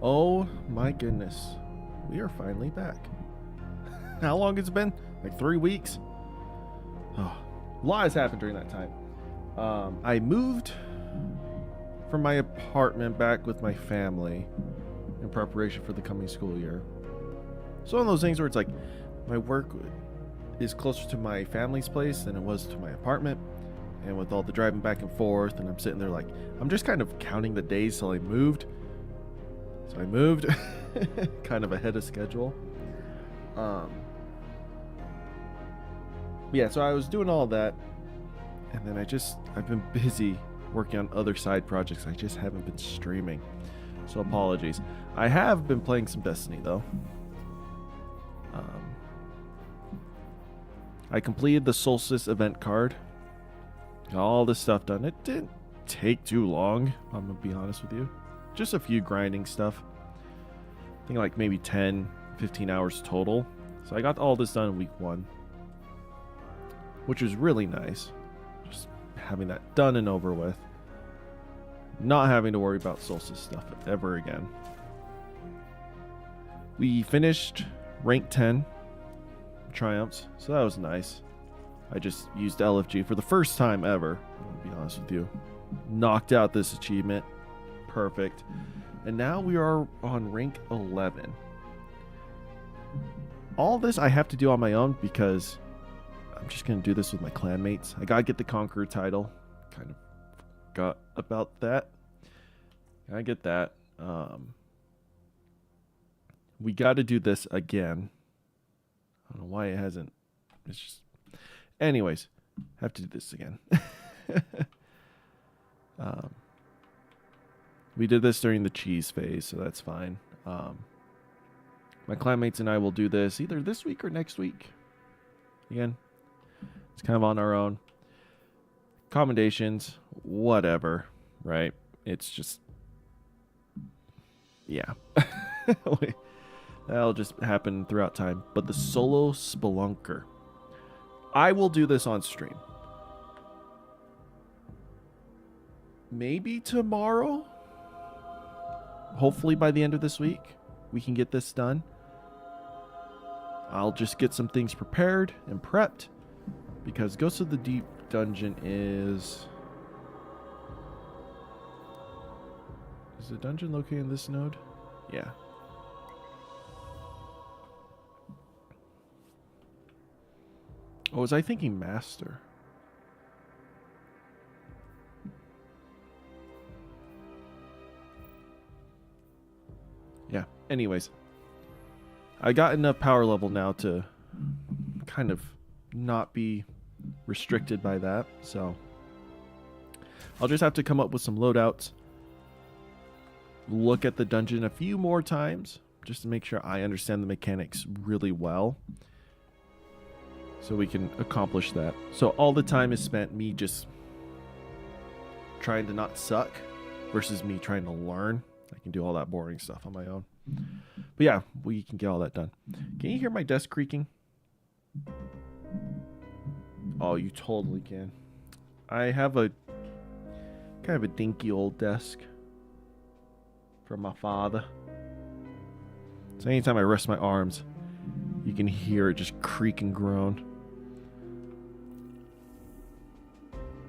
Oh my goodness. We are finally back. How long has it been? Like 3 weeks? Oh, a lot has happened during that time. I moved from my apartment back with my family in preparation for the coming school year. So one of those things where it's like my work is closer to my family's place than it was to my apartment. And with all the driving back and forth, and I'm sitting there like, I'm just kind of counting the days till I moved. So I moved kind of ahead of schedule. Yeah, so I was doing all that, and then I've been busy working on other side projects. I just haven't been streaming. So apologies. I have been playing some Destiny though. I completed the Solstice event card. Got all this stuff done. It didn't take too long, I'm gonna be honest with you. Just a few grinding stuff. I think like maybe 10, 15 hours total. So I got all this done in week 1. Which was really nice. Just having that done and over with. Not having to worry about Solstice stuff ever again. We finished rank 10 triumphs, so that was nice. I just used LFG for the first time ever, to be honest with you. Knocked out this achievement. Perfect. And now we are on rank 11. All this I have to do on my own because I'm just going to do this with my clanmates. I got to get the Conqueror title. Kind of forgot about that. I get that. We got to do this again. I don't know why it hasn't. It's just... Anyways, have to do this again. We did this during the cheese phase, so that's fine. My clanmates and I will do this either this week or next week. Again, it's kind of on our own. Commendations, whatever, right? It's just... Yeah. That'll just happen throughout time. But the solo spelunker. I will do this on stream. Maybe tomorrow? Hopefully by the end of this week, we can get this done. I'll just get some things prepared and prepped. Because Ghost of the Deep dungeon is... Is the dungeon located in this node? Yeah. Oh, was I thinking master? Yeah, anyways. I got enough power level now to kind of not be restricted by that, so I'll just have to come up with some loadouts. Look at the dungeon a few more times just to make sure I understand the mechanics really well. So we can accomplish that. So all the time is spent me just trying to not suck versus me trying to learn. I can do all that boring stuff on my own. But yeah, we can get all that done. Can you hear my desk creaking? Oh, you totally can. I have a kind of a dinky old desk from my father. So anytime I rest my arms, you can hear it just creak and groan.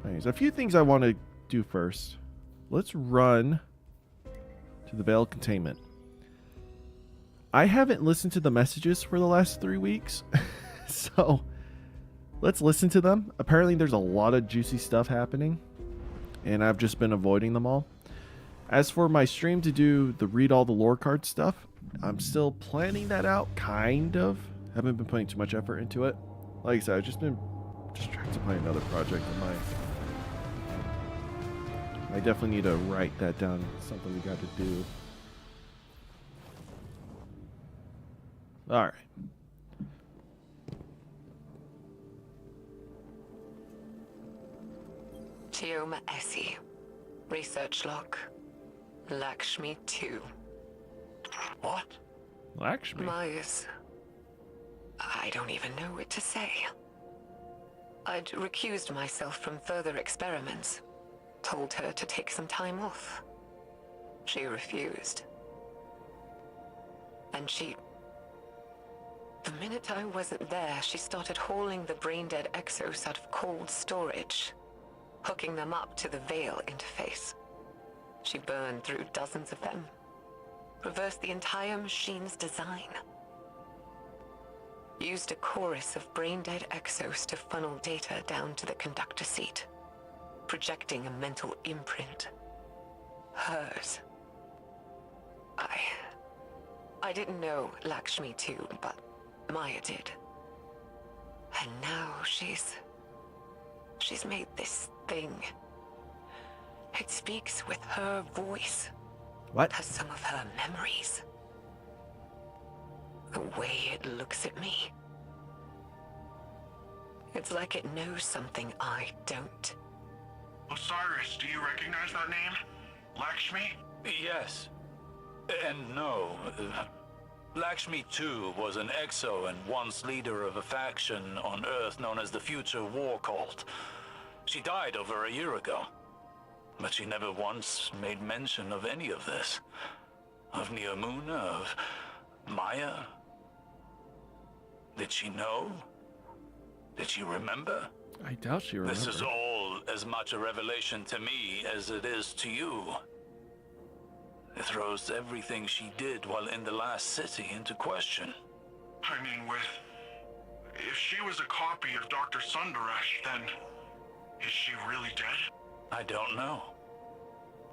There's a few things I want to do first. Let's run to the Veil Containment. I haven't listened to the messages for the last 3 weeks. So let's listen to them. Apparently there's a lot of juicy stuff happening. And I've just been avoiding them all. As for my stream to do the read all the lore card stuff, I'm still planning that out, kind of. Haven't been putting too much effort into it. Like I said, I've just been distracted by another project of mine. I definitely need to write that down. It's something we got to do. Alright. Chioma Essie. Research log. Lakshmi 2. What? Lakshmi? Myers. I don't even know what to say. I'd recused myself from further experiments. Told her to take some time off. She refused. And the minute I wasn't there, she started hauling the brain-dead Exos out of cold storage, hooking them up to the Veil interface. She burned through dozens of them, reversed the entire machine's design, used a chorus of brain-dead Exos to funnel data down to the conductor seat, projecting a mental imprint. Hers. I didn't know Lakshmi too, but Maya did. And now she's made this thing. It speaks with her voice. What? Has some of her memories. The way it looks at me. It's like it knows something I don't. Osiris, do you recognize that name? Lakshmi? Yes. And no. Lakshmi too was an exo and once leader of a faction on Earth known as the Future War Cult. She died over a year ago. But she never once made mention of any of this. Of Neomuna, of Maya. Did she know? Did she remember? I doubt she remembers. This is all as much a revelation to me as it is to you. It throws everything she did while in the last city into question. I mean, if she was a copy of Dr. Sundaresh, then is she really dead? I don't know.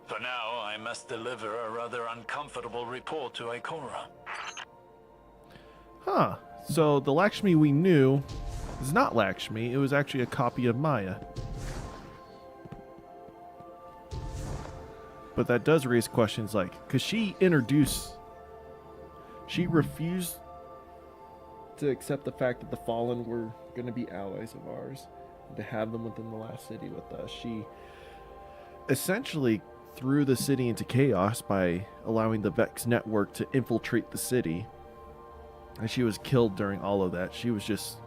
For now, I must deliver a rather uncomfortable report to Ikora. Huh. So the Lakshmi we knew is not Lakshmi. It was actually a copy of Maya. But that does raise questions like, because she refused to accept the fact that the Fallen were going to be allies of ours, and to have them within the last city with us. She essentially threw the city into chaos by allowing the Vex network to infiltrate the city. And she was killed during all of that. She was just,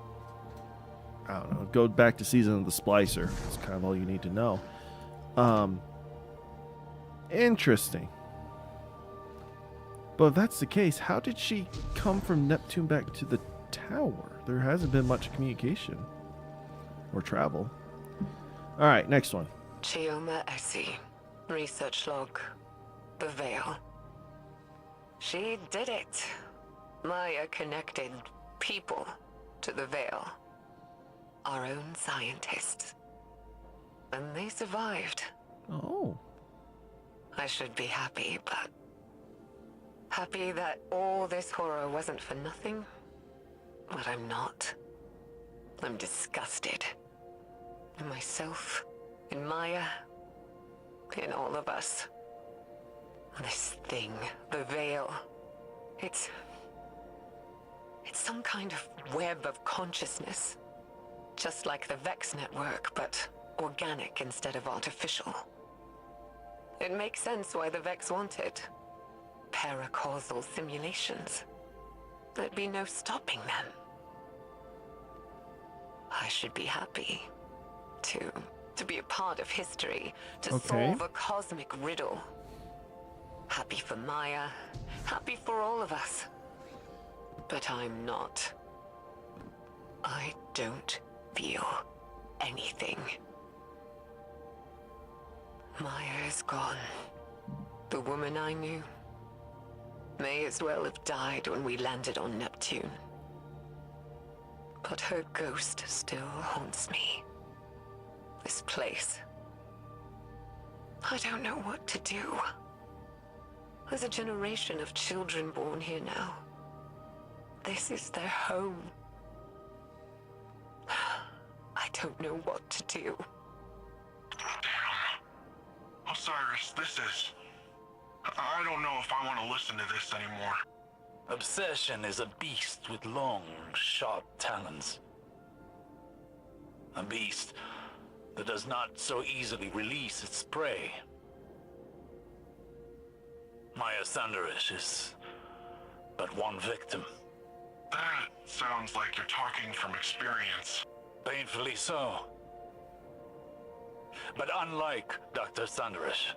I don't know, go back to Season of the Splicer. That's kind of all you need to know. Interesting. But if that's the case, how did she come from Neptune back to the tower? There hasn't been much communication or travel. All right, next one. Chioma Essie, research log, the Veil. She did it. Maya connected people to the Veil. Our own scientists. And they survived. Oh. I should be happy, but... happy that all this horror wasn't for nothing? But I'm not. I'm disgusted. In myself, in Maya, in all of us. This thing, the Veil, it's some kind of web of consciousness. Just like the Vex network, but organic instead of artificial. It makes sense why the Vex want it. Paracausal simulations. There'd be no stopping them. I should be happy to be a part of history, to solve a cosmic riddle. Happy for Maya, happy for all of us. But I'm not. I don't feel anything. Maya is gone. The woman I knew may as well have died when we landed on Neptune. But her ghost still haunts me. This place. I don't know what to do. There's a generation of children born here now. This is their home. I don't know what to do. Damn. Osiris, I don't know if I want to listen to this anymore. Obsession is a beast with long, sharp talons. A beast that does not so easily release its prey. Maya Sundaresh is but one victim. That sounds like you're talking from experience. Painfully so. But unlike Dr. Sundaresh,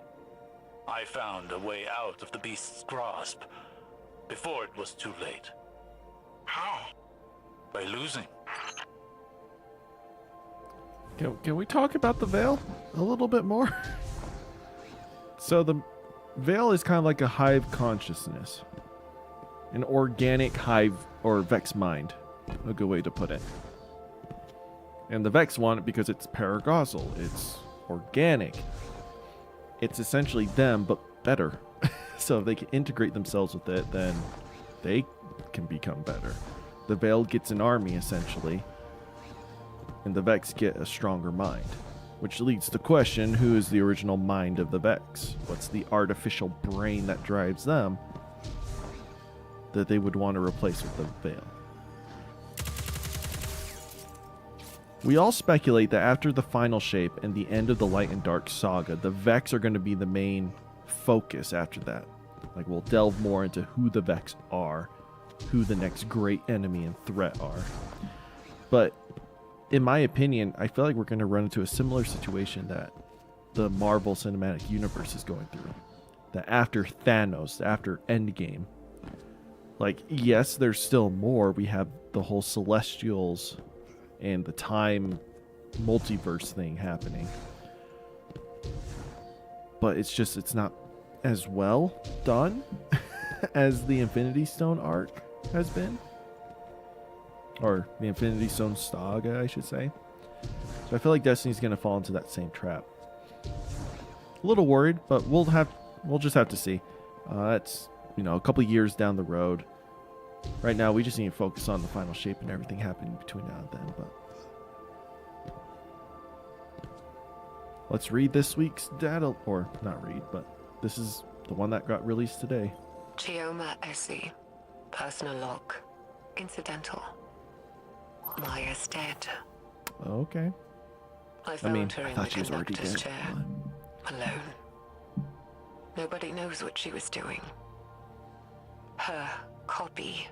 I found a way out of the beast's grasp before it was too late. How? By losing. Can we talk about the Veil a little bit more? So the Veil is kind of like a hive consciousness. An organic hive or Vex mind. A good way to put it. And the Vex want it because it's paragozal. It's organic. It's essentially them, but better. So if they can integrate themselves with it, then they can become better. The Veil gets an army, essentially. And the Vex get a stronger mind. Which leads to question, who is the original mind of the Vex? What's the artificial brain that drives them that they would want to replace with the Veil? We all speculate that after the final shape and the end of the Light and Dark saga, the Vex are going to be the main focus after that. Like, we'll delve more into who the Vex are, who the next great enemy and threat are. But in my opinion, I feel like we're going to run into a similar situation that the Marvel Cinematic Universe is going through. That after Thanos, after Endgame, like, yes, there's still more. We have the whole Celestials and the time multiverse thing happening. But it's not as well done as the Infinity Stone arc has been. Or the Infinity Stone saga, I should say. So I feel like Destiny's going to fall into that same trap. A little worried, but we'll just have to see. That's, a couple years down the road. Right now, we just need to focus on the final shape and everything happening between now and then. But let's read this week's data, or not read, but this is the one that got released today. Chioma Essie. Personal log. Incidental. Maya's dead. Okay. I found her I in thought the she was already conductor's dead. chair. Alone. Nobody knows what she was doing. Her copy,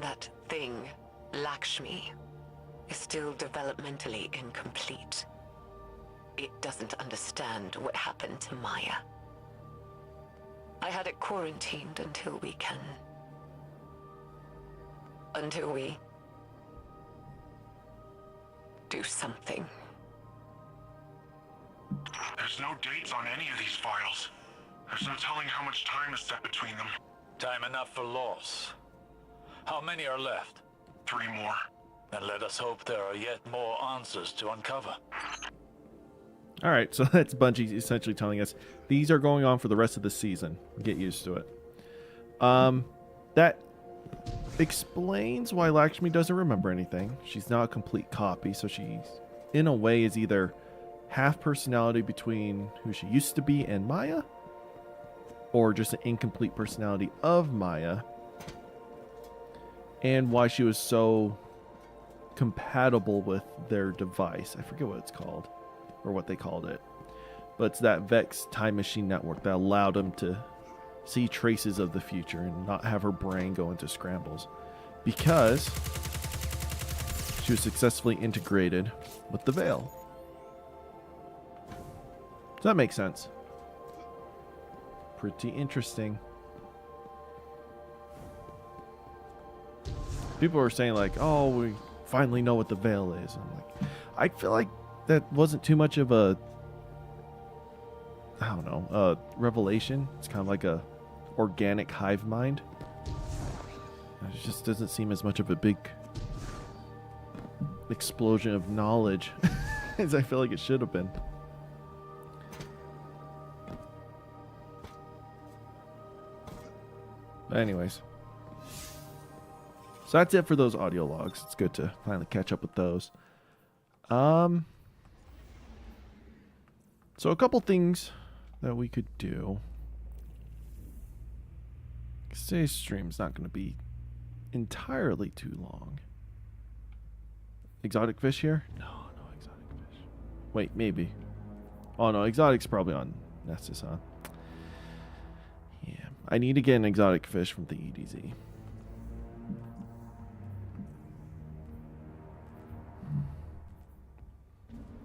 that thing, Lakshmi, is still developmentally incomplete. It doesn't understand what happened to Maya. I had it quarantined until we do something. There's no dates on any of these files. There's no telling how much time is set between them. Time enough for loss. How many are left? 3 more. Then let us hope there are yet more answers to uncover. All right, so that's Bungie essentially telling us these are going on for the rest of the season. Get used to it. That explains why Lakshmi doesn't remember anything. She's not a complete copy, so she's, in a way, is either half personality between who she used to be and Maya, or just an incomplete personality of Maya, and why she was so compatible with their device. I forget what it's called, or what they called it, but it's that Vex time machine network that allowed them to see traces of the future and not have her brain go into scrambles, because she was successfully integrated with the Veil. Does that make sense? Pretty interesting. People are saying like, oh, we finally know what the Veil is. I'm like, I feel like that wasn't too much of a, I don't know, a revelation. It's kind of like a organic hive mind. It just doesn't seem as much of a big explosion of knowledge as I feel like it should have been. But anyways, so that's it for those audio logs. It's good to finally catch up with those. So a couple things that we could do. Today's stream's not going to be entirely too long. Exotic fish here? No exotic fish. Wait, maybe. Oh no, exotic's probably on Nessus, huh? Yeah, I need to get an exotic fish from the EDZ.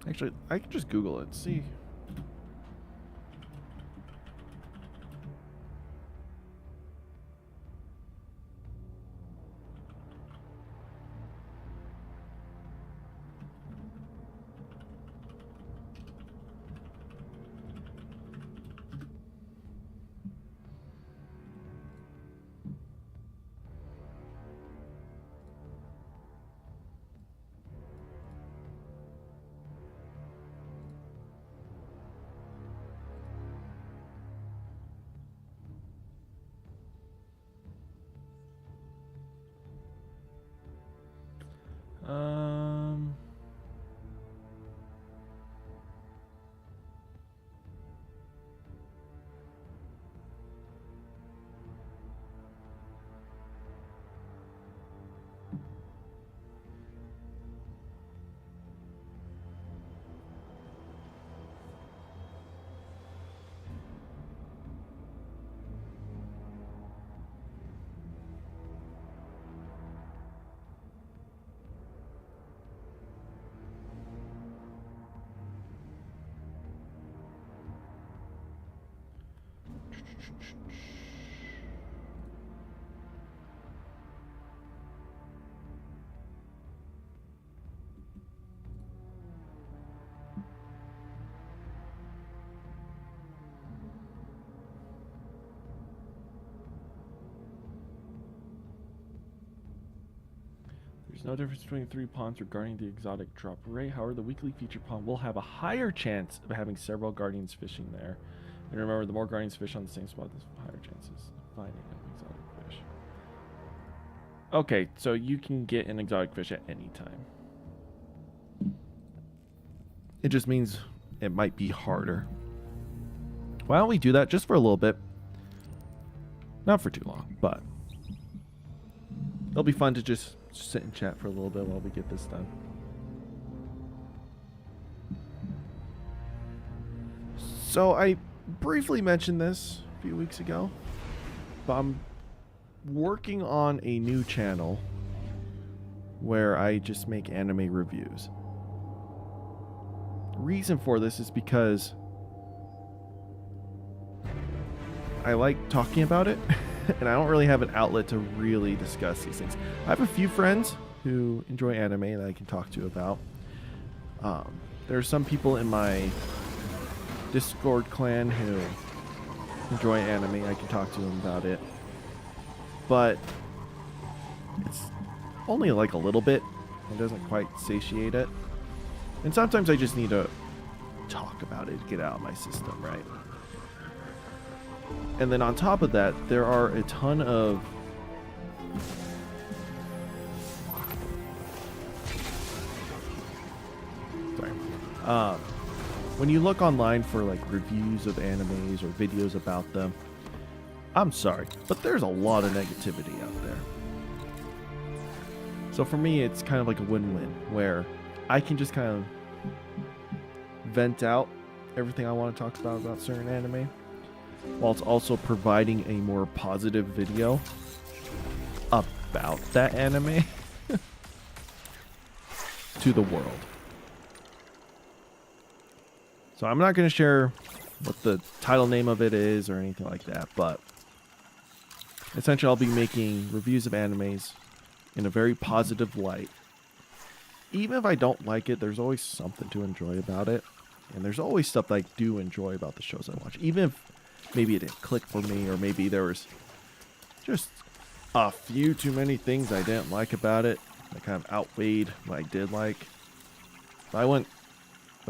Actually, I can just Google it and see. There's no difference between 3 ponds regarding the exotic drop rate. However, the weekly feature pond will have a higher chance of having several guardians fishing there. And remember, the more guardians fish on the same spot, the higher chances of finding an exotic fish. Okay, so you can get an exotic fish at any time. It just means it might be harder. Why don't we do that just for a little bit? Not for too long, but it'll be fun to just sit and chat for a little bit while we get this done. So I briefly mentioned this a few weeks ago, but I'm working on a new channel where I just make anime reviews. The reason for this is because I like talking about it and I don't really have an outlet to really discuss these things. I have a few friends who enjoy anime that I can talk to about. There are some people in my Discord clan who enjoy anime. I can talk to them about it. But it's only like a little bit. It doesn't quite satiate it. And sometimes I just need to talk about it, get it out of my system, right? And then on top of that, there are a ton of when you look online for like reviews of animes or videos about them, I'm sorry, but there's a lot of negativity out there. So for me, it's kind of like a win-win where I can just kind of vent out everything I want to talk about certain anime, while it's also providing a more positive video about that anime to the world. So I'm not going to share what the title name of it is or anything like that, but essentially I'll be making reviews of animes in a very positive light. Even if I don't like it, there's always something to enjoy about it. And there's always stuff that I do enjoy about the shows I watch. Even if maybe it didn't click for me, or maybe there was just a few too many things I didn't like about it that kind of outweighed what I did like. But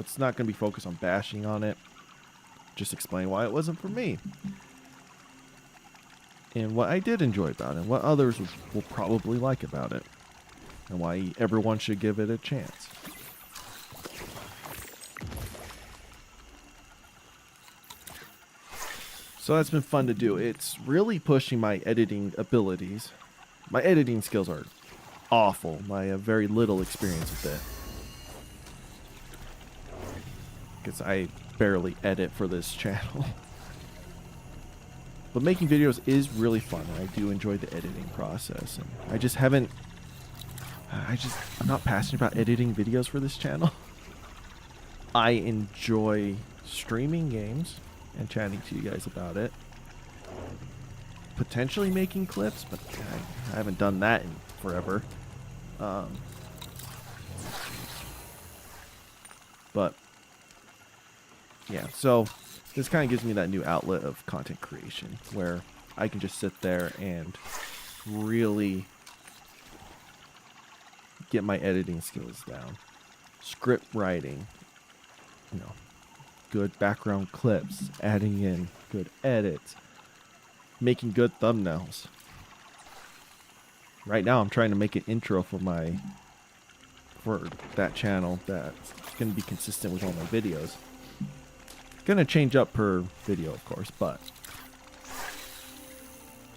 it's not going to be focused on bashing on it. Just explain why it wasn't for me. And what I did enjoy about it, and what others will probably like about it. And why everyone should give it a chance. So that's been fun to do. It's really pushing my editing abilities. My editing skills are awful. I have very little experience with it. Because I barely edit for this channel. But making videos is really fun. I do enjoy the editing process. And I'm not passionate about editing videos for this channel. I enjoy streaming games and chatting to you guys about it. Potentially making clips, but I haven't done that in forever. But yeah, so this kind of gives me that new outlet of content creation where I can just sit there and really get my editing skills down. Script writing, good background clips, adding in good edits, making good thumbnails. Right now I'm trying to make an intro for that channel that's going to be consistent with all my videos. Going to change up per video, of course, but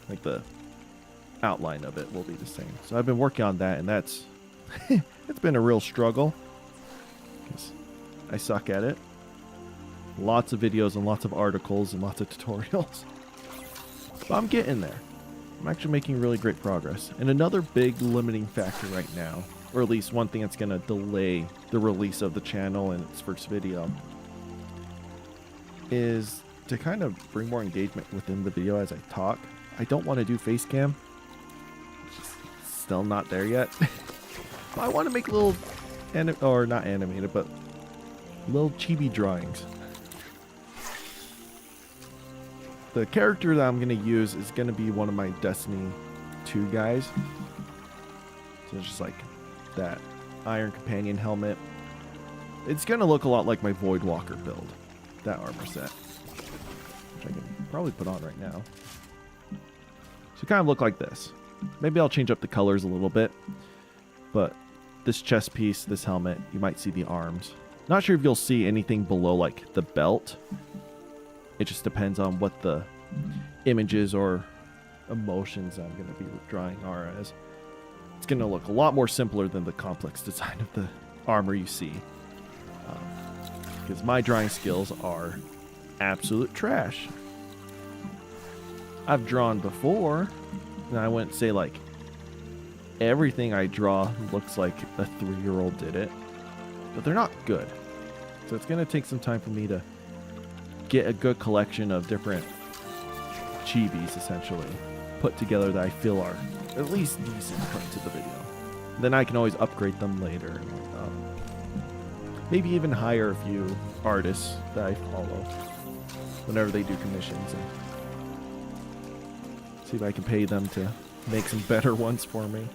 like the outline of it will be the same. So I've been working on that, and that's it's been a real struggle because I suck at it. Lots of videos and lots of articles and lots of tutorials. But I'm getting there. I'm actually making really great progress. And another big limiting factor right now, or at least one thing that's going to delay the release of the channel and its first video, is to kind of bring more engagement within the video as I talk. I don't want to do face cam. Still not there yet. But I want to make little, or not animated, but little chibi drawings. The character that I'm going to use is going to be one of my Destiny 2 guys. So it's just like that Iron Companion helmet. It's going to look a lot like my Void Walker build, that armor set, which I can probably put on right now. So kind of look like this. Maybe I'll change up the colors a little bit, but this chest piece, this helmet, you might see the arms. Not sure if you'll see anything below like the belt. It just depends on what the images or emotions I'm going to be drawing are as. It's going to look a lot more simpler than the complex design of the armor you see. Because my drawing skills are absolute trash. I've drawn before, and I wouldn't say like everything I draw looks like a 3-year-old did it, but they're not good. So it's going to take some time for me to get a good collection of different chibis, essentially, put together that I feel are at least decent put into the video. Then I can always upgrade them later. Maybe even hire a few artists that I follow whenever they do commissions and see if I can pay them to make some better ones for me.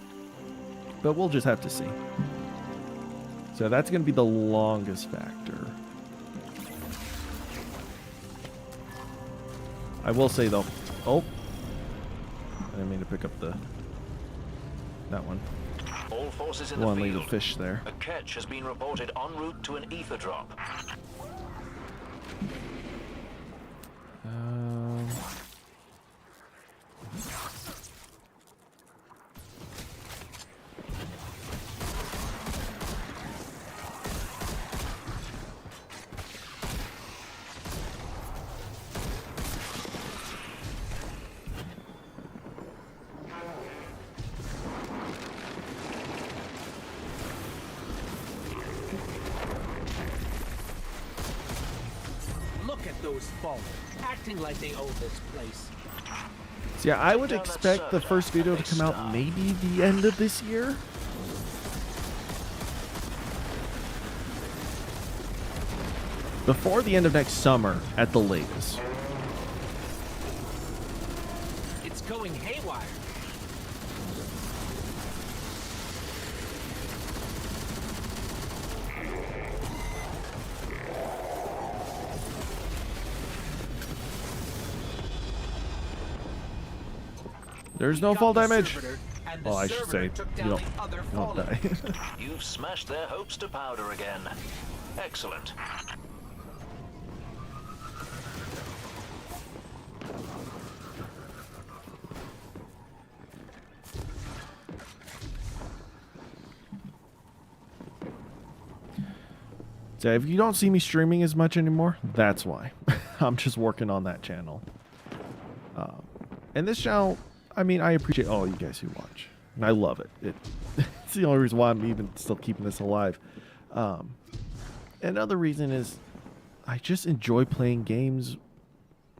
But we'll just have to see. So that's going to be the longest factor. I will say though, oh, I didn't mean to pick up that one. All forces in One the leave field. the fish there. A catch has been reported en route to an ether drop. Look at those fallen, acting like they own this place. So yeah, I would expect the first video to come out maybe the end of this year. Before the end of next summer at the latest. It's going haywire. There's no fall damage. Well, I should say, you don't die. You've smashed their hopes to powder again. Excellent. So if you don't see me streaming as much anymore, that's why. I'm just working on that channel. And this channel, I mean, I appreciate all you guys who watch. And I love it. It's the only reason why I'm even still keeping this alive. Another reason is I just enjoy playing games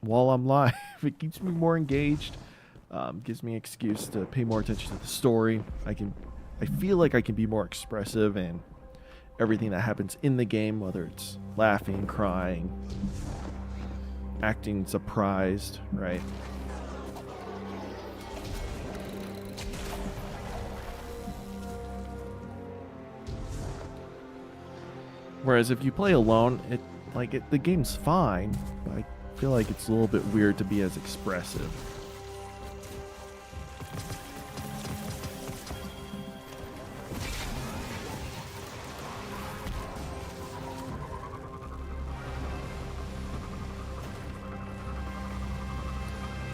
while I'm live. It keeps me more engaged. Gives me an excuse to pay more attention to the story. I feel like I can be more expressive and everything that happens in the game, whether it's laughing, crying, acting surprised, right? Whereas if you play alone, the game's fine, but I feel like it's a little bit weird to be as expressive.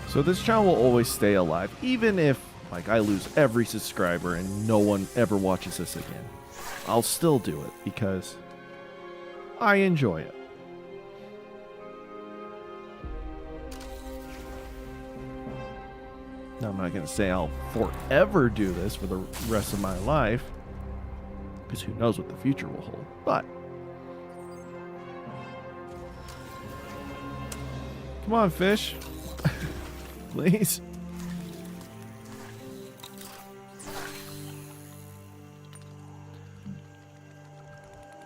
So this channel will always stay alive, even if I lose every subscriber and no one ever watches this again. I'll still do it because I enjoy it. Now, I'm not going to say I'll forever do this for the rest of my life, because who knows what the future will hold. But come on, fish. Please.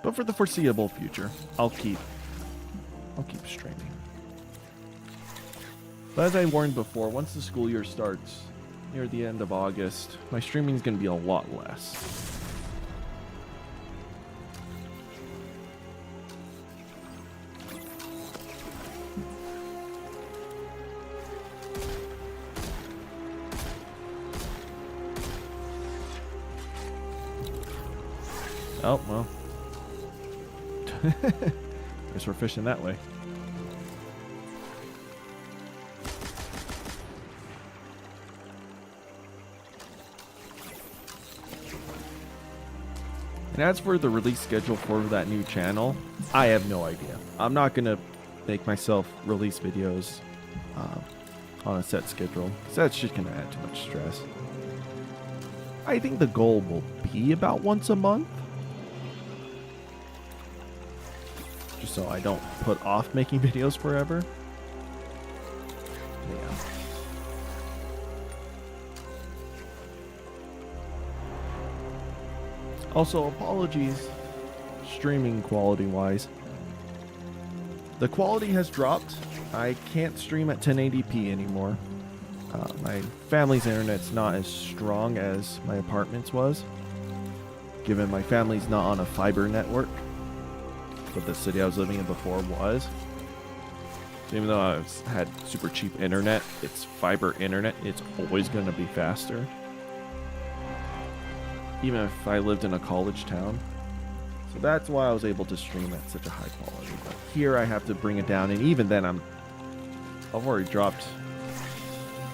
But for the foreseeable future, I'll keep streaming. But as I warned before, once the school year starts near the end of August, my streaming is going to be a lot less. Oh, well. Guess we're fishing that way. And as for the release schedule for that new channel, I have no idea. I'm not going to make myself release videos on a set schedule, because that's just going to add too much stress. I think the goal will be about once a month. Just so I don't put off making videos forever. Yeah. Also, apologies, streaming quality-wise. The quality has dropped. I can't stream at 1080p anymore. My family's internet's not as strong as my apartment's was, given my family's not on a fiber network, but the city I was living in before was. So even though I've had super cheap internet, it's fiber internet, it's always going to be faster. Even if I lived in a college town. So that's why I was able to stream at such a high quality. But here I have to bring it down, and even then I've already dropped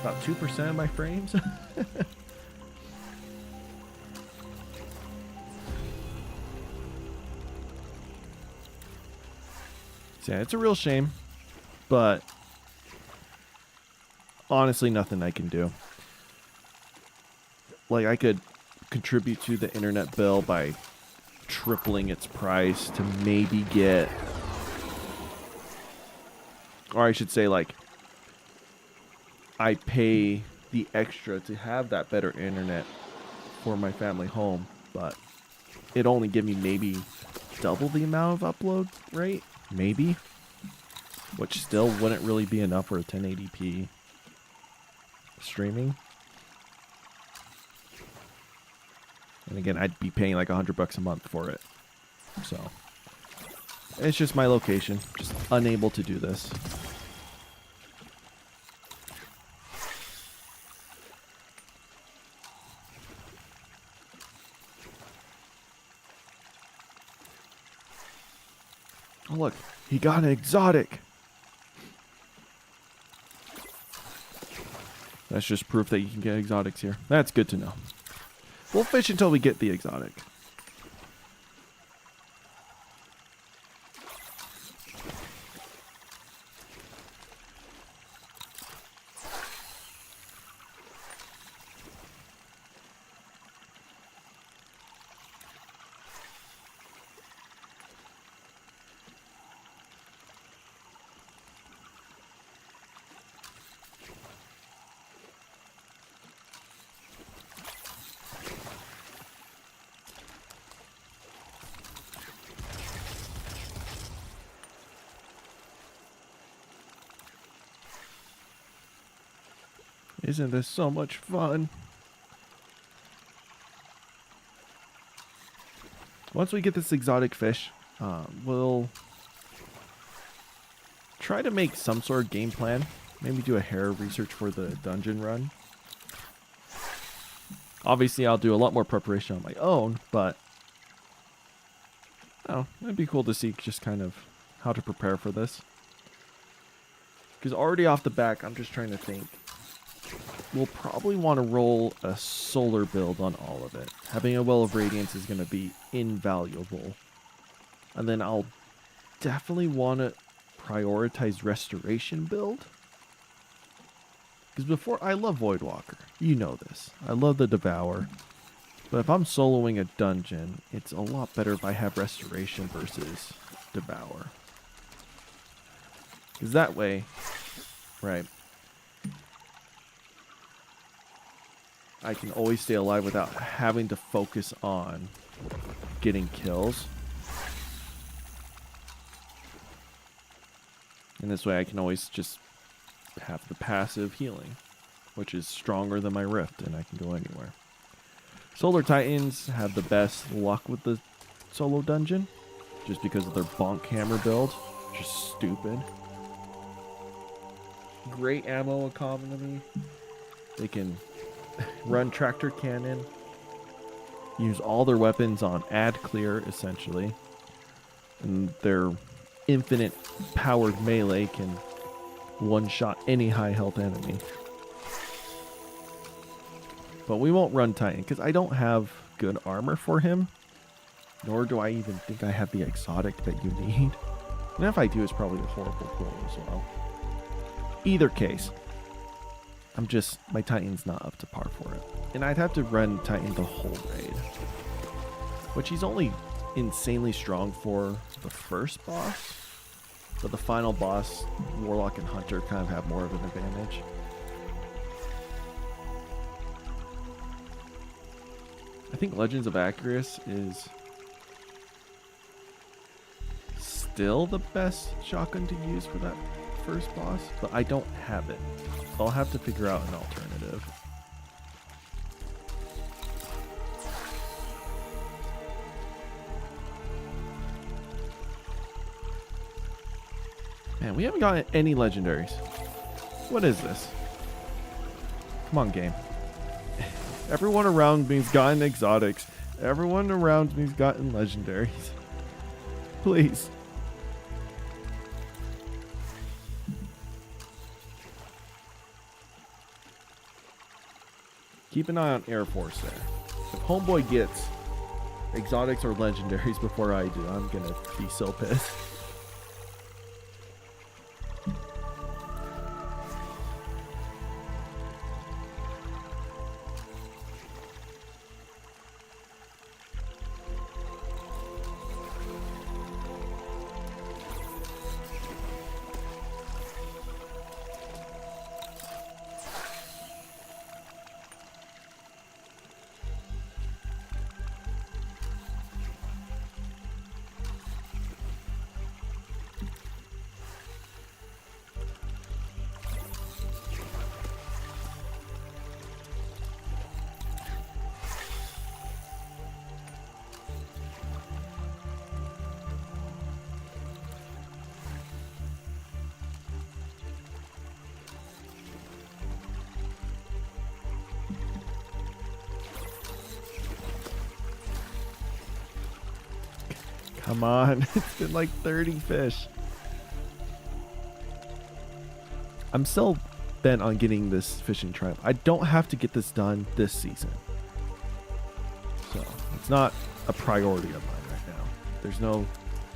about 2% of my frames. So yeah, it's a real shame, but honestly nothing I can do. Like, I could contribute to the internet bill by tripling its price to maybe get, or I should say, like, I pay the extra to have that better internet for my family home, but it only give me maybe double the amount of upload rate, maybe, which still wouldn't really be enough for a 1080p streaming. And again, I'd be paying like $100 a month for it. So it's just my location, just unable to do this. Oh look, he got an exotic. That's just proof that you can get exotics here. That's good to know. We'll fish until we get the exotic. Isn't this so much fun? Once we get this exotic fish, we'll try to make some sort of game plan. Maybe do a hair research for the dungeon run. Obviously, I'll do a lot more preparation on my own, but oh, it'd be cool to see just kind of how to prepare for this. Because already off the back, I'm just trying to think. We'll probably want to roll a solar build on all of it. Having a Well of Radiance is going to be invaluable. And then I'll definitely want to prioritize Restoration build. Because before, I love Voidwalker. You know this. I love the Devour. But if I'm soloing a dungeon, it's a lot better if I have Restoration versus Devour. Because that way, right, I can always stay alive without having to focus on getting kills. And this way I can always just have the passive healing, which is stronger than my Rift, and I can go anywhere. Solar Titans have the best luck with the solo dungeon, just because of their bonk hammer build, which is stupid. Great ammo economy. They can run tractor cannon. use all their weapons on ad clear, essentially. And their infinite powered melee can one-shot any high health enemy. But we won't run Titan, because I don't have good armor for him. Nor do I even think I have the exotic that you need. And if I do, it's probably a horrible pull as well. Either case, my Titan's not up to par for it. And I'd have to run Titan the whole raid. Which he's only insanely strong for the first boss. But the final boss, Warlock and Hunter, kind of have more of an advantage. I think Legends of Acrius is still the best shotgun to use for that first boss, but I don't have it. So I'll have to figure out an alternative. Man, we haven't got any legendaries. What is this? Come on, game. Everyone around me's gotten exotics. Everyone around me's gotten legendaries. Please. Keep an eye on Air Force there. If Homeboy gets exotics or legendaries before I do, I'm gonna be so pissed. Come on, it's been like 30 fish. I'm still bent on getting this fishing triumph. I don't have to get this done this season. So, it's not a priority of mine right now. There's no...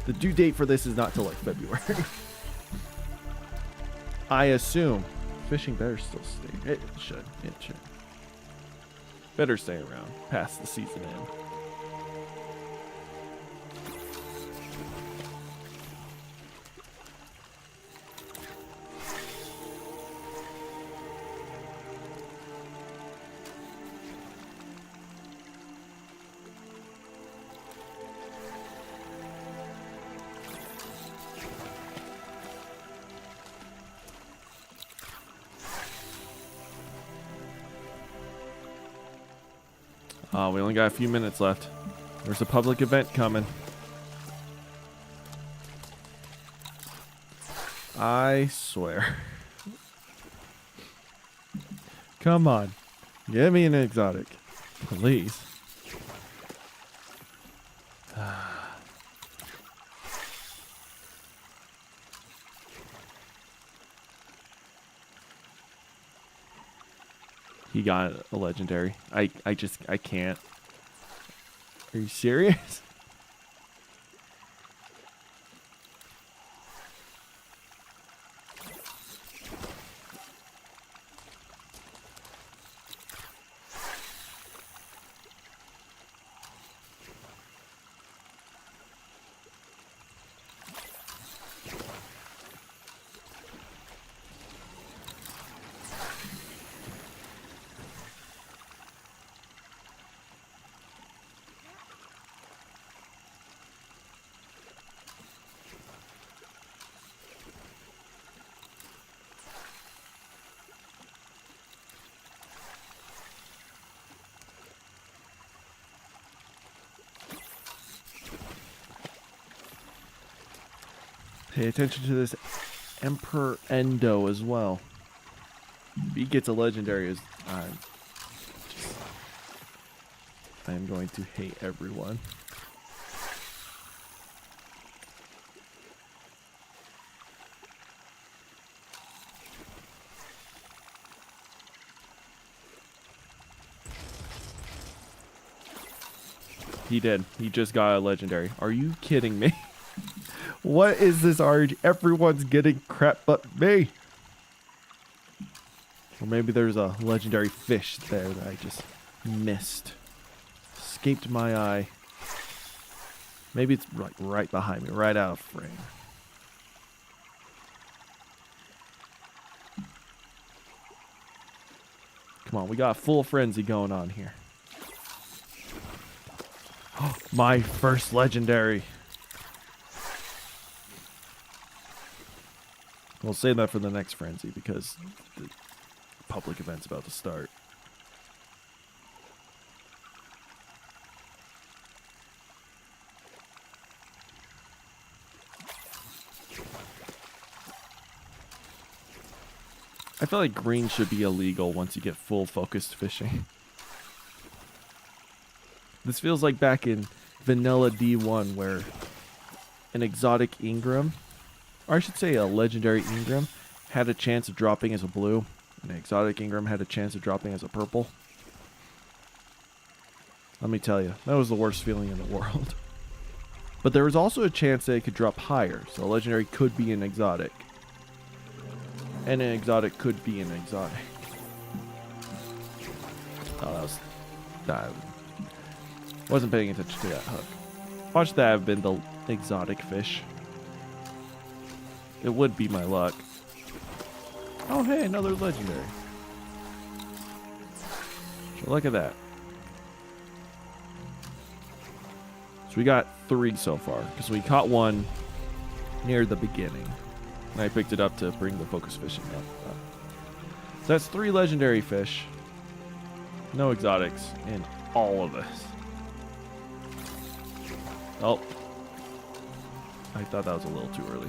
The due date for this is not till like February. I assume fishing better still stay. It should. Better stay around past the season end. Oh, we only got a few minutes left. There's a public event coming. I swear. Come on. Give me an exotic. Please. He got a legendary. I can't. Are you serious? Pay attention to this Emperor Endo as well. If he gets a legendary, I am going to hate everyone. He did. He just got a legendary. Are you kidding me? What is this RNG? Everyone's getting crap but me. Or maybe there's a legendary fish there that I just missed. Escaped my eye. Maybe it's right behind me, right out of frame. Come on, we got a full frenzy going on here. My first legendary. We'll save that for the next frenzy because the public event's about to start. I feel like green should be illegal once you get full focused fishing. This feels like back in vanilla D1 where an exotic Ingram, or I should say a legendary Ingram, had a chance of dropping as a blue, and an exotic Ingram had a chance of dropping as a purple. Let me tell you, that was the worst feeling in the world. But there was also a chance that it could drop higher, so a legendary could be an exotic. And an exotic could be an exotic. Oh, that wasn't paying attention to that hook. Watch that have been the exotic fish. It would be my luck. Oh, hey, another legendary. So look at that. So we got 3 so far, because we caught one near the beginning. And I picked it up to bring the focus fishing up. So that's 3 legendary fish. No exotics in all of this. Oh. I thought that was a little too early.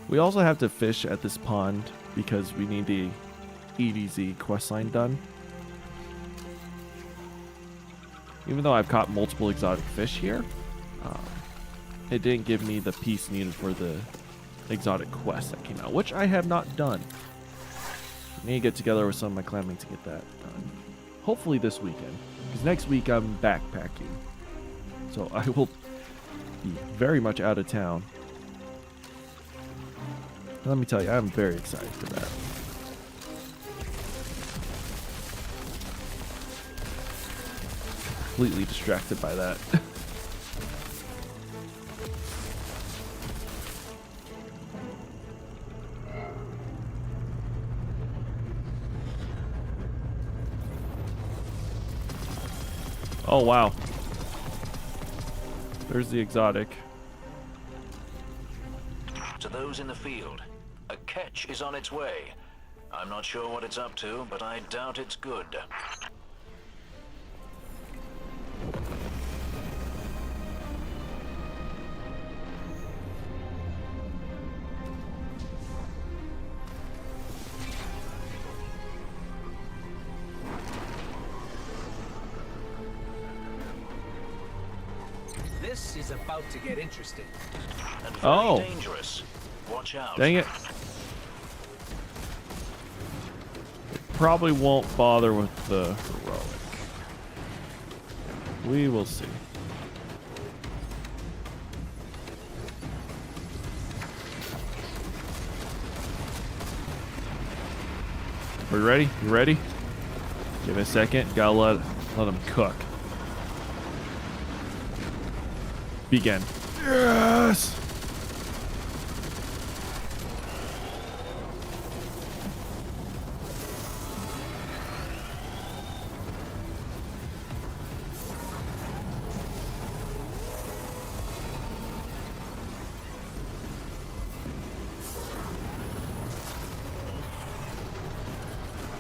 We also have to fish at this pond because we need the EDZ questline done. Even though I've caught multiple exotic fish here, it didn't give me the piece needed for the exotic quest that came out, which I have not done. I need to get together with some of my clanmates to get that done. Hopefully this weekend, because next week I'm backpacking. So I will be very much out of town. Let me tell you, I'm very excited for that. Completely distracted by that. Oh, wow. There's the exotic. To those in the field, a catch is on its way. I'm not sure what it's up to, but I doubt it's good. This is about to get interesting. And very Oh. dangerous. Watch out. Dang it. Probably won't bother with the heroic. We will see. We ready? You ready? Give it a second. Gotta let them cook. Begin. Yes!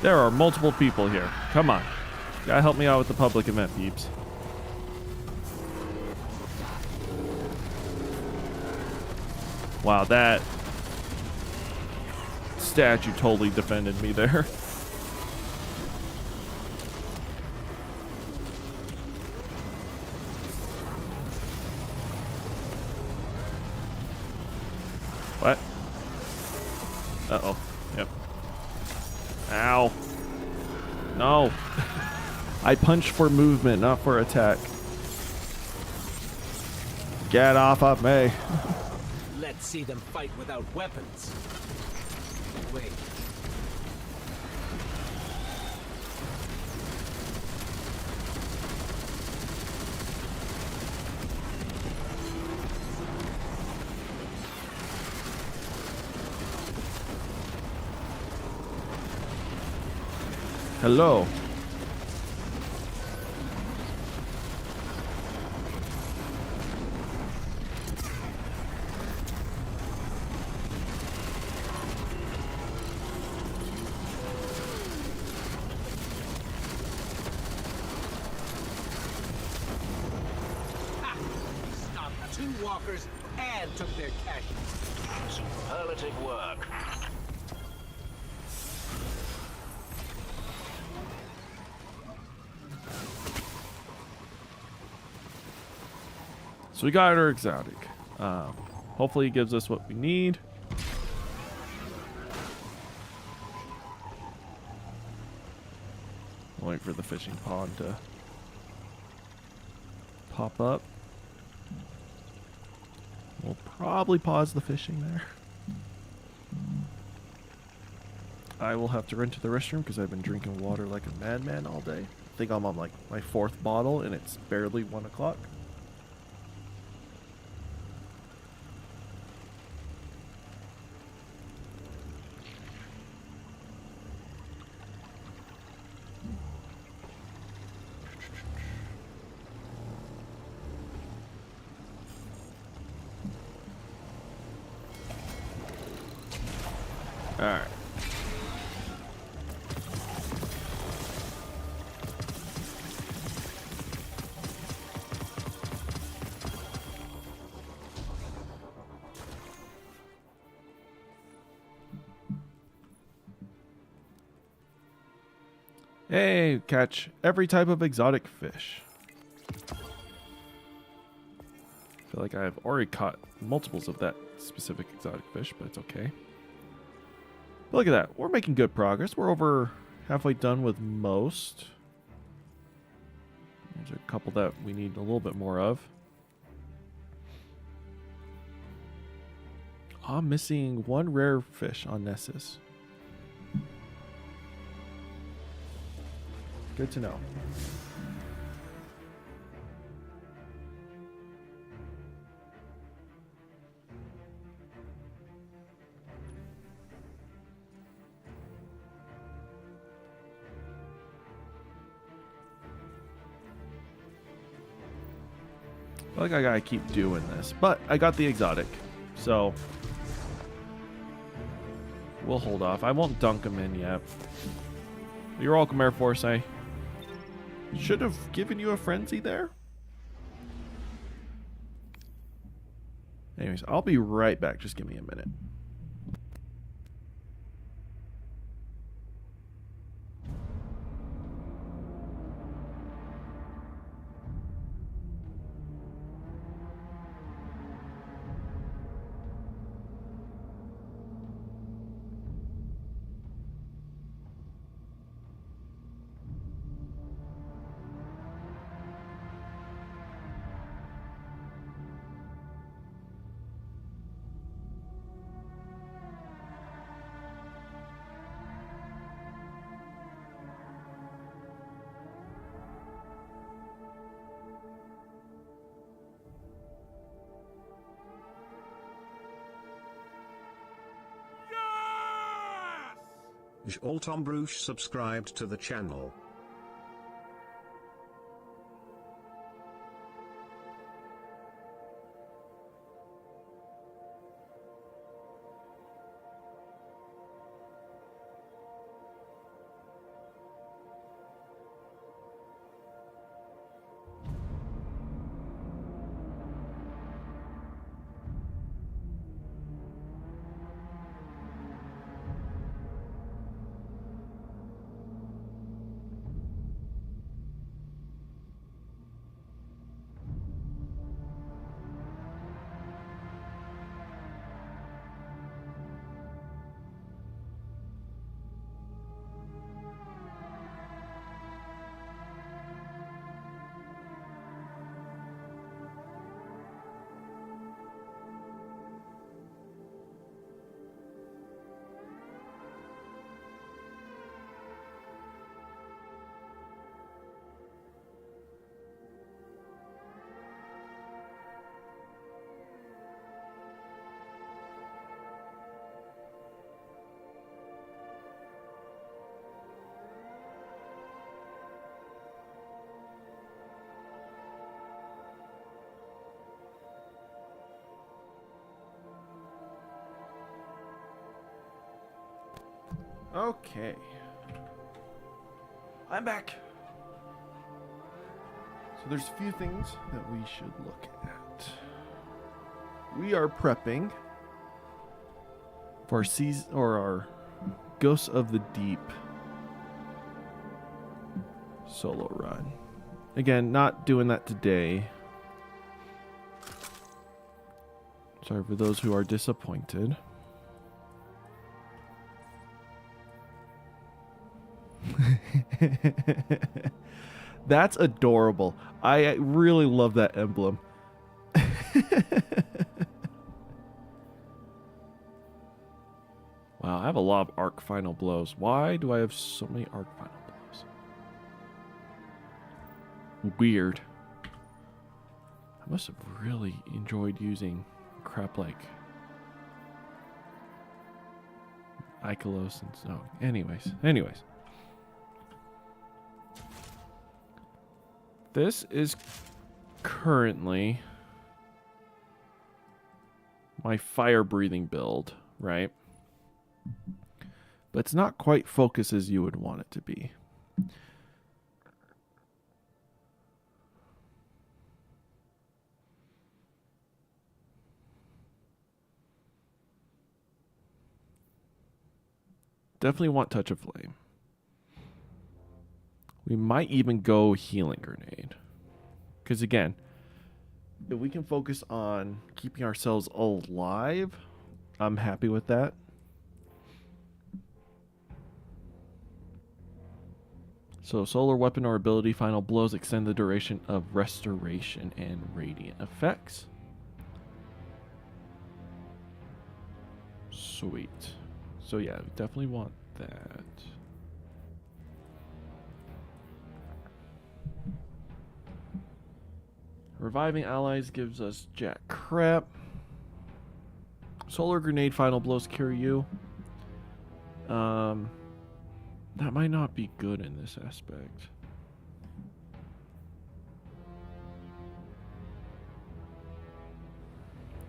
There are multiple people here. Come on. Gotta help me out with the public event, peeps. Wow, that statue totally defended me there. What? Uh-oh. Yep. Ow. No. I punch for movement, not for attack. Get off of me. Let's see them fight without weapons. Wait. Hello. Ha! We stopped 2 walkers and took their cash. Superlative work. So we got our exotic. Hopefully it gives us what we need. Wait for the fishing pond to pop up. We'll probably pause the fishing there. I will have to run to the restroom because I've been drinking water like a madman all day. I think I'm on like my 4th bottle and it's barely 1 o'clock. Alright. Hey, catch every type of exotic fish. I feel like I've already caught multiples of that specific exotic fish, but it's okay. But look at that. We're making good progress. We're over halfway done with most. There's a couple that we need a little bit more of. I'm missing 1 rare fish on Nessus. Good to know. I feel like I gotta keep doing this, but I got the exotic, so we'll hold off. I won't dunk him in yet. You're welcome, Air Force. I should have given you a frenzy there. Anyways, I'll be right back. Just give me a minute. Joltombrush subscribed to the channel. Okay. I'm back. So there's a few things that we should look at. We are prepping for our season or our Ghosts of the Deep solo run. Again, not doing that today. Sorry for those who are disappointed. That's adorable. I really love that emblem. Wow, I have a lot of arc final blows. Why do I have so many arc final blows? Weird. I must have really enjoyed using crap like Ikelos and so. Anyways. This is currently my fire breathing build, right? But it's not quite focus as you would want it to be. Definitely want Touch of Flame. We might even go Healing Grenade. Because again, if we can focus on keeping ourselves alive, I'm happy with that. So solar weapon or ability final blows extend the duration of restoration and radiant effects. Sweet. So yeah, we definitely want that. Reviving allies gives us jack crap. Solar grenade final blows cure you. That might not be good in this aspect.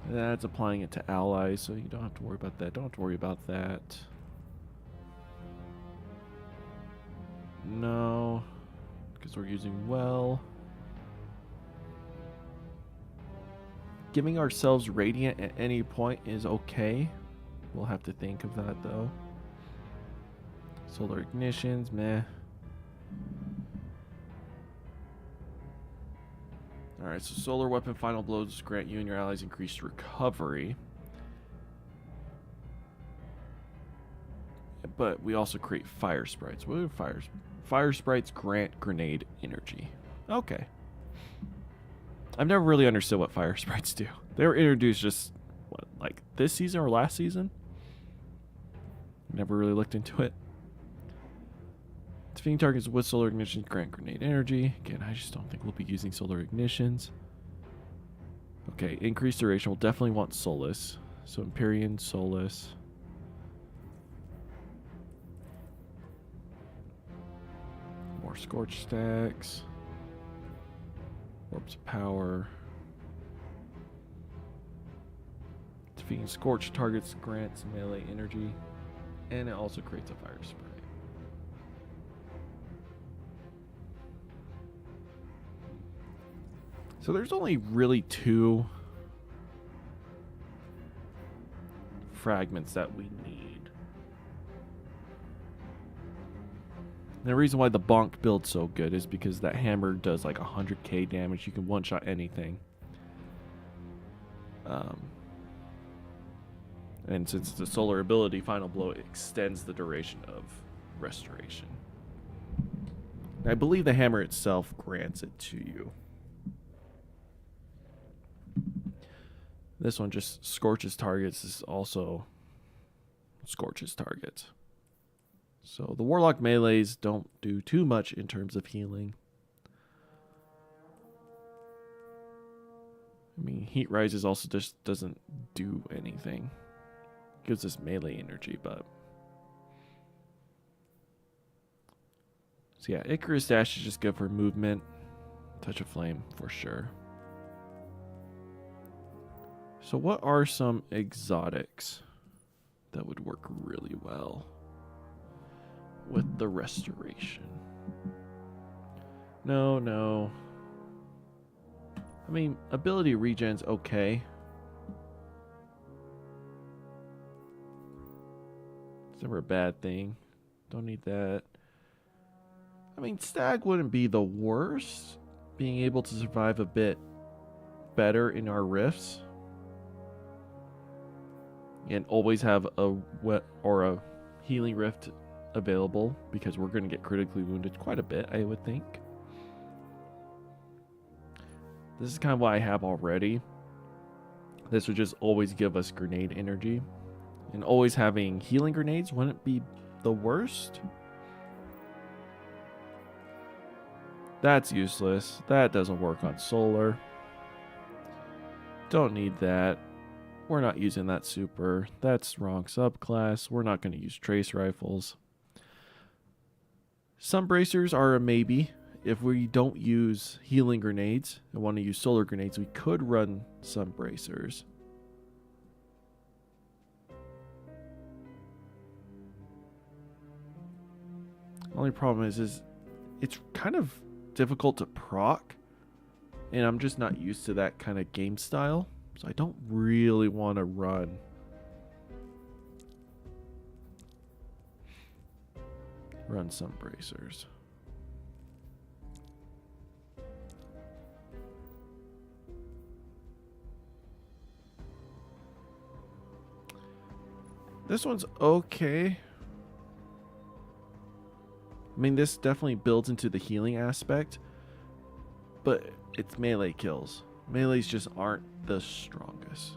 That's applying it to allies, so you don't have to worry about that. Don't have to worry about that. No, because we're using well. Giving ourselves radiant at any point is okay. We'll have to think of that though. Solar ignitions, meh. Alright, so solar weapon final blows grant you and your allies increased recovery. But we also create fire sprites. What are fires? Fire sprites grant grenade energy. Okay. I've never really understood what fire sprites do. They were introduced just, what, like this season or last season? Never really looked into it. Defeating targets with solar ignitions grant grenade energy. Again, I just don't think we'll be using solar ignitions. Okay, increased duration. We'll definitely want Solstice. So Empyrean, Solstice. More Scorch stacks. Orbs of Power. Defeating Scorch targets grants melee energy. And it also creates a fire spray. So there's only really 2 fragments that we need. And the reason why the bonk build's so good is because that hammer does like 100k damage. You can one-shot anything. And since it's a solar ability, final blow extends the duration of restoration. I believe the hammer itself grants it to you. This one just scorches targets. This also scorches targets. So the Warlock melees don't do too much in terms of healing. I mean, Heat Rises also just doesn't do anything. Gives us melee energy, but... So yeah, Icarus Dash is just good for movement. Touch of Flame for sure. So what are some exotics that would work really well? with the restoration. No, no. I mean, ability regen's okay. It's never a bad thing. Don't need that. I mean, stag wouldn't be the worst. Being able to survive a bit better in our rifts. And always have a wet or a healing rift available, because we're going to get critically wounded quite a bit, I would think. This is kind of what I have already. This would just always give us grenade energy. And always having healing grenades wouldn't be the worst. That's useless. That doesn't work on solar. Don't need that. We're not using that super. That's wrong subclass. We're not going to use trace rifles. Some bracers are a maybe. If we don't use healing grenades and want to use solar grenades, we could run some bracers. Only problem is it's kind of difficult to proc, and I'm just not used to that kind of game style, so I don't really want to run some bracers. This one's okay. I mean, this definitely builds into the healing aspect, but it's melee kills. Melees just aren't the strongest.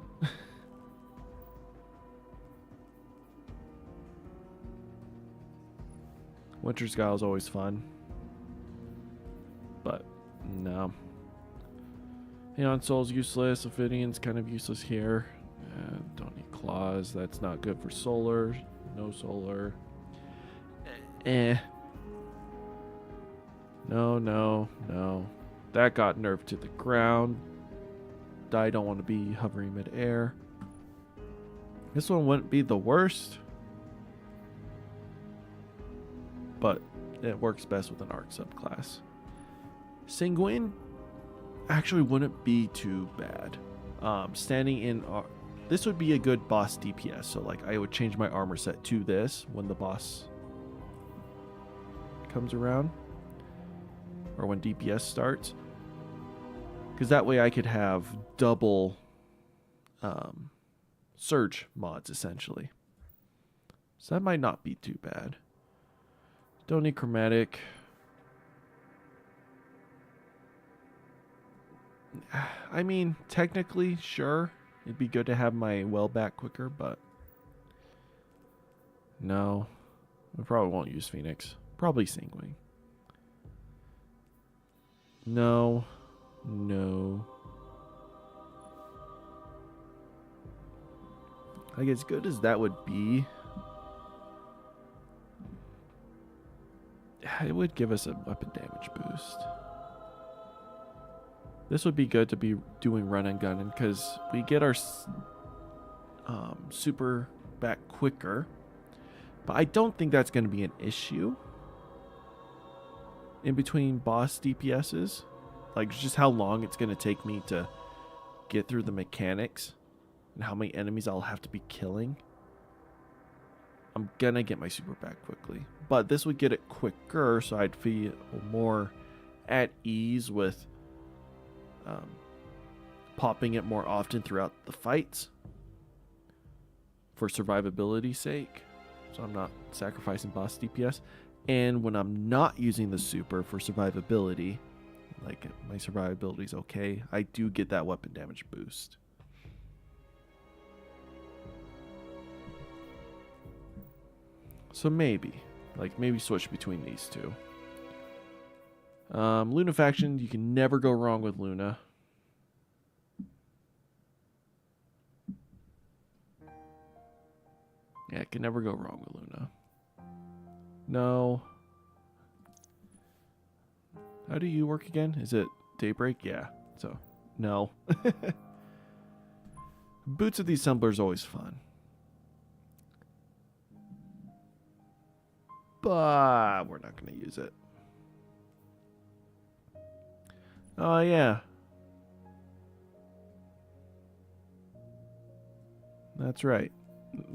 Winter's Guile is always fun, but no. Aeon Soul's useless. Ophidian's kind of useless here. Don't need claws. That's not good for solar. No solar. No, no, no. That got nerfed to the ground. I don't want to be hovering mid-air. This one wouldn't be the worst, but it works best with an arc subclass. Sanguine actually wouldn't be too bad. Standing in... this would be a good boss DPS. So, like, I would change my armor set to this when the boss comes around. Or when DPS starts. Because that way I could have double surge mods, essentially. So that might not be too bad. Don't need chromatic. I mean, technically, sure. It'd be good to have my well back quicker, but... no. I probably won't use Phoenix. Probably Sanguine. No. No. Like, as good as that would be, it would give us a weapon damage boost. This would be good to be doing run and gun, because we get our super back quicker. But I don't think that's going to be an issue in between boss DPSs. Like, just how long it's going to take me to get through the mechanics and how many enemies I'll have to be killing. I'm going to get my super back quickly. But this would get it quicker, so I'd feel more at ease with popping it more often throughout the fights for survivability's sake. So I'm not sacrificing boss DPS. And when I'm not using the super for survivability, like my survivability is okay, I do get that weapon damage boost. So maybe switch between these two. Luna faction, you can never go wrong with Luna. Yeah, can never go wrong with Luna. No. How do you work again? Is it Daybreak? Yeah. So, no. Boots of the Assembler is always fun. but we're not going to use it. Oh, yeah. That's right.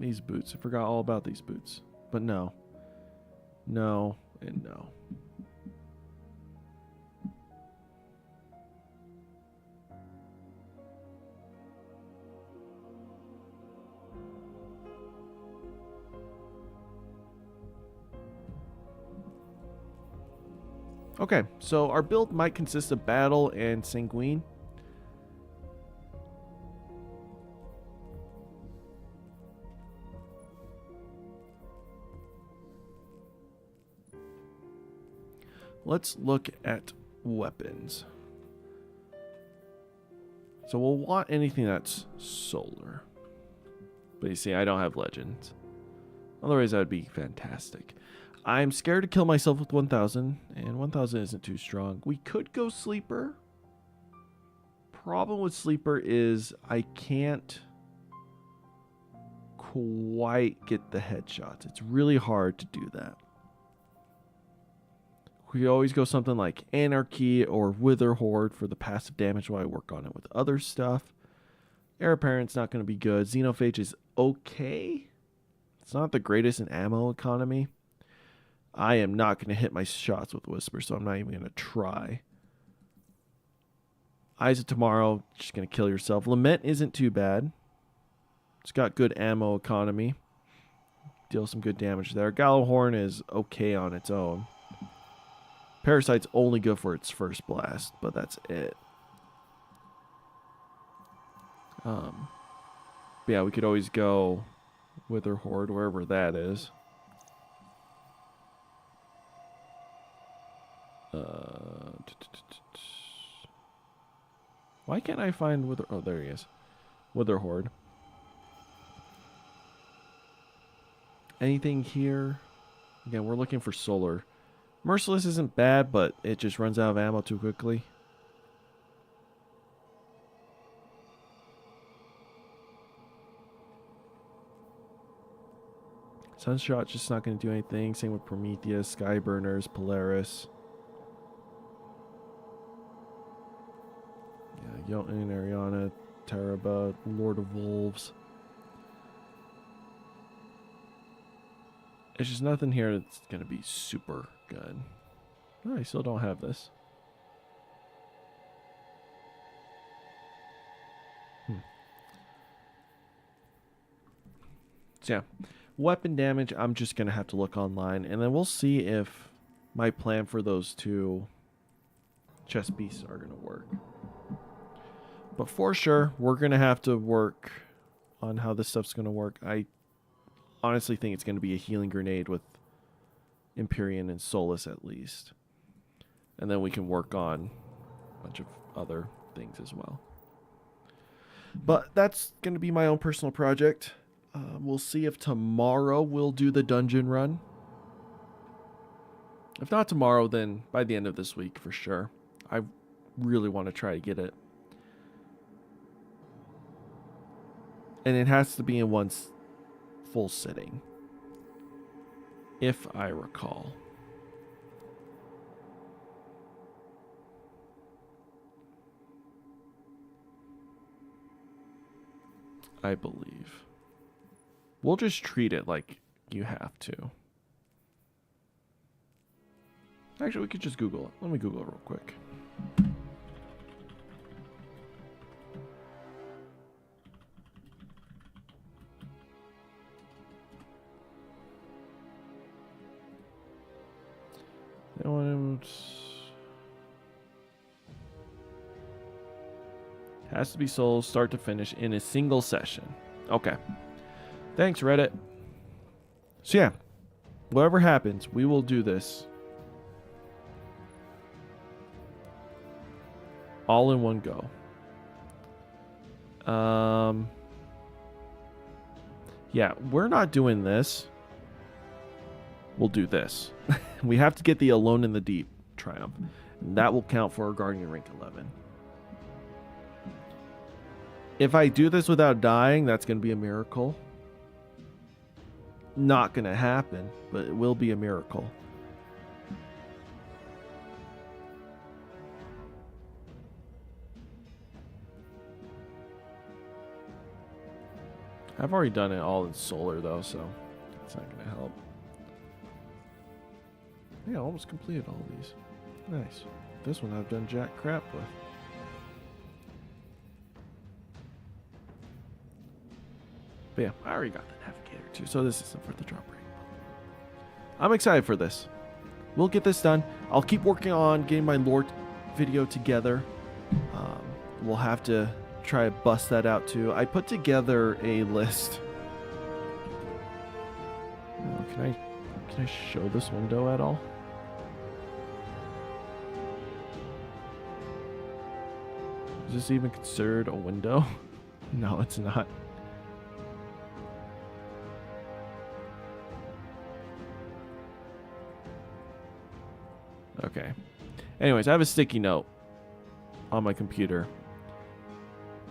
These boots. I forgot all about these boots. But no. No and no. Okay, so our build might consist of Battle and Sanguine. Let's look at weapons. So we'll want anything that's solar. But you see, I don't have legends. Otherwise, that would be fantastic. I'm scared to kill myself with 1,000, and 1,000 isn't too strong. We could go Sleeper. Problem with Sleeper is I can't quite get the headshots. It's really hard to do that. We always go something like Anarchy or Wither Horde for the passive damage while I work on it with other stuff. Heir Apparent's not going to be good. Xenophage is okay. It's not the greatest in ammo economy. I am not going to hit my shots with Whisper, so I'm not even going to try. Eyes of Tomorrow, just going to kill yourself. Lament isn't too bad. It's got good ammo economy. Deal some good damage there. Gallowhorn is okay on its own. Parasite's only good for its first blast, but that's it. But yeah, we could always go Wither Horde, wherever that is. Why can't I find Wither? Oh, there he is. Wither Horde. Anything here? Again, we're looking for solar. Merciless isn't bad, but it just runs out of ammo too quickly. Sunshot's just not going to do anything. Same with Prometheus, Skyburners, Polaris. Yeah, Jotun, Ariana, Taraba, Lord of Wolves. There's just nothing here that's going to be super good. Oh, I still don't have this. So yeah, weapon damage, I'm just going to have to look online. And then we'll see if my plan for those two chest pieces are going to work. But for sure, we're going to have to work on how this stuff's going to work. I honestly think it's going to be a healing grenade with Empyrean and Solus at least. And then we can work on a bunch of other things as well. But that's going to be my own personal project. We'll see if tomorrow we'll do the dungeon run. If not tomorrow, then by the end of this week for sure. I really want to try to get it. And it has to be in one full sitting, if I recall. I believe. We'll just treat it like you have to. Actually, we could just Google it. Let me Google it real quick. Has to be sold start to finish in a single session. Okay. Thanks, Reddit. So yeah, whatever happens, we will do this all in one go. Yeah, we're not doing this. We'll do this. We have to get the Alone in the Deep triumph. And that will count for our Guardian rank 11. If I do this without dying, that's going to be a miracle. not going to happen, but it will be a miracle. I've already done it all in solar though, so it's not going to help. Yeah, I almost completed all these. Nice. This one I've done jack crap with. But yeah, I already got the navigator too, so this isn't for the drop rate. I'm excited for this. We'll get this done. I'll keep working on getting my lore video together. We'll have to try to bust that out too. I put together a list. Oh, can I show this window at all? Is this even considered a window? No, it's not. Okay. Anyways, I have a sticky note on my computer.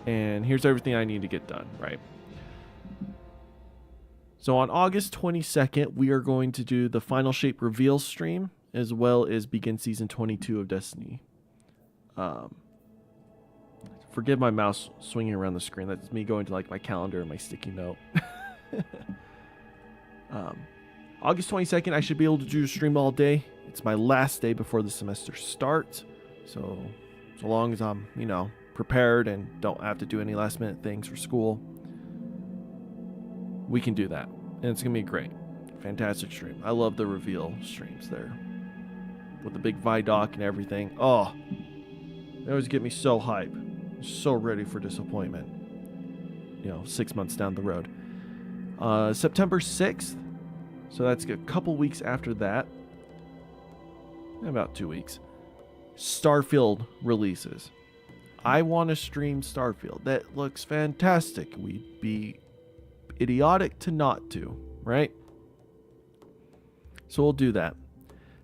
And here's everything I need to get done, right? So on August 22nd, we are going to do the Final Shape reveal stream, as well as begin Season 22 of Destiny. Forgive my mouse swinging around the screen. That's me going to like my calendar and my sticky note. August 22nd, I should be able to do a stream all day. It's my last day before the semester starts. So long as I'm, prepared and don't have to do any last minute things for school, we can do that. And it's going to be great. Fantastic stream. I love the reveal streams there. With the big Vidoc and everything. Oh, they always get me so hype. So ready for disappointment. 6 months down the road. September 6th. So that's a couple weeks after that. About 2 weeks. Starfield releases. I want to stream Starfield. That looks fantastic. We'd be idiotic to not to, right? So we'll do that.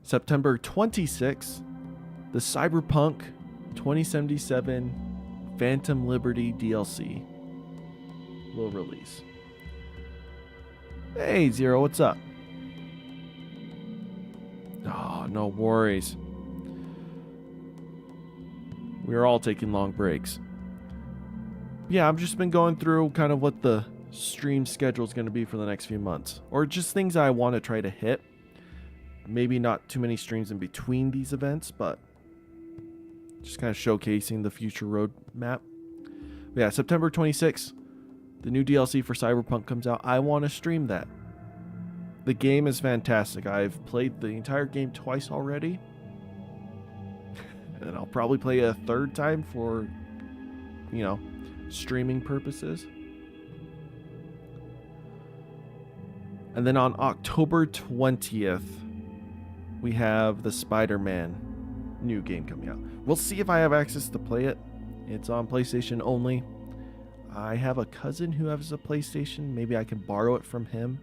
September 26th, the Cyberpunk 2077 Phantom Liberty DLC will release. Hey, Zero, what's up? Oh, no worries. We are all taking long breaks. Yeah, I've just been going through kind of what the stream schedule is going to be for the next few months. Or just things I want to try to hit. Maybe not too many streams in between these events, but just kind of showcasing the future roadmap. But yeah, September 26th, the new DLC for Cyberpunk comes out. I want to stream that. The game is fantastic. I've played the entire game twice already. And I'll probably play a third time for, streaming purposes. And then on October 20th, we have the Spider-Man new game coming out. We'll see if I have access to play it. It's on PlayStation only. I have a cousin who has a PlayStation. Maybe I can borrow it from him.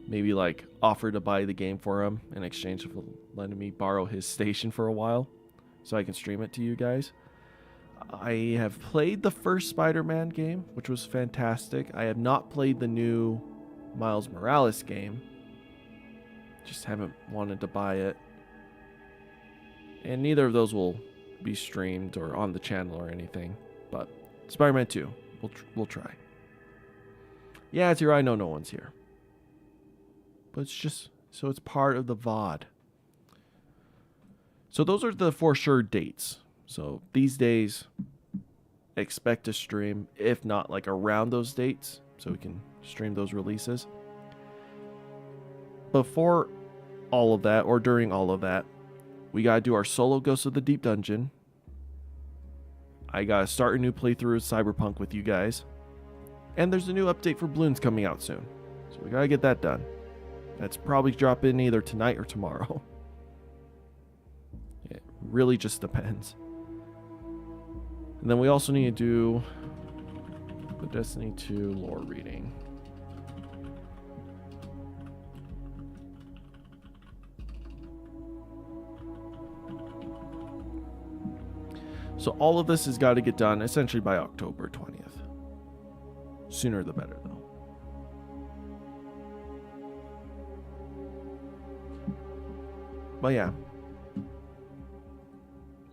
Maybe offer to buy the game for him in exchange for letting me borrow his station for a while so I can stream it to you guys. I have played the first Spider-Man game, which was fantastic. I have not played the new Miles Morales game. Just haven't wanted to buy it. And neither of those will be streamed or on the channel or anything. But Spider-Man 2, we'll try. Yeah, it's here. I know no one's here. But it's just, so it's part of the VOD. So those are the for sure dates. So these days, expect to stream, if not around those dates, so we can stream those releases. Before all of that, or during all of that, we gotta do our solo Ghost of the Deep Dungeon. I gotta start a new playthrough of Cyberpunk with you guys. And there's a new update for Bloons coming out soon. So we gotta get that done. That's probably drop in either tonight or tomorrow. It really just depends. And then we also need to do the Destiny 2 lore reading. So all of this has got to get done essentially by October 20th. Sooner the better, though. But yeah.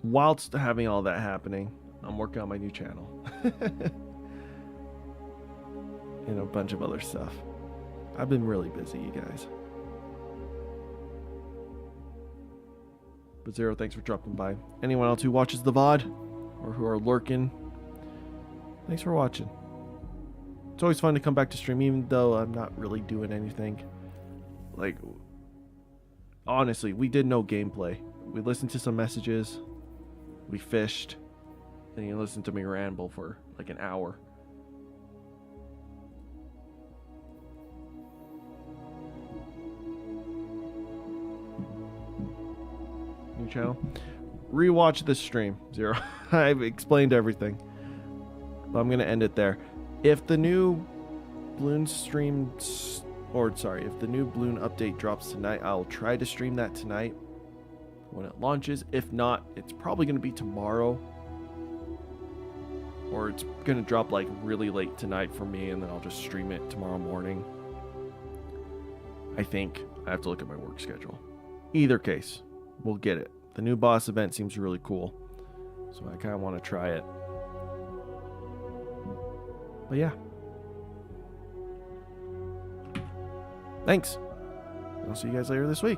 Whilst having all that happening, I'm working on my new channel. And a bunch of other stuff. I've been really busy, you guys. But Zero, thanks for dropping by. Anyone else who watches the VOD or who are lurking, thanks for watching. It's always fun to come back to stream, even though I'm not really doing anything. Like, honestly, we did no gameplay. We listened to some messages, we fished, and you listened to me ramble for like an hour. New channel. Rewatch this stream, Zero. I've explained everything. But I'm going to end it there. If the new Bloon stream, if the new Bloon update drops tonight, I'll try to stream that tonight when it launches. If not, it's probably going to be tomorrow. Or it's going to drop like really late tonight for me, and then I'll just stream it tomorrow morning. I think. I have to look at my work schedule. Either case, we'll get it. The new boss event seems really cool, so I kind of want to try it. But yeah. Thanks. I'll see you guys later this week.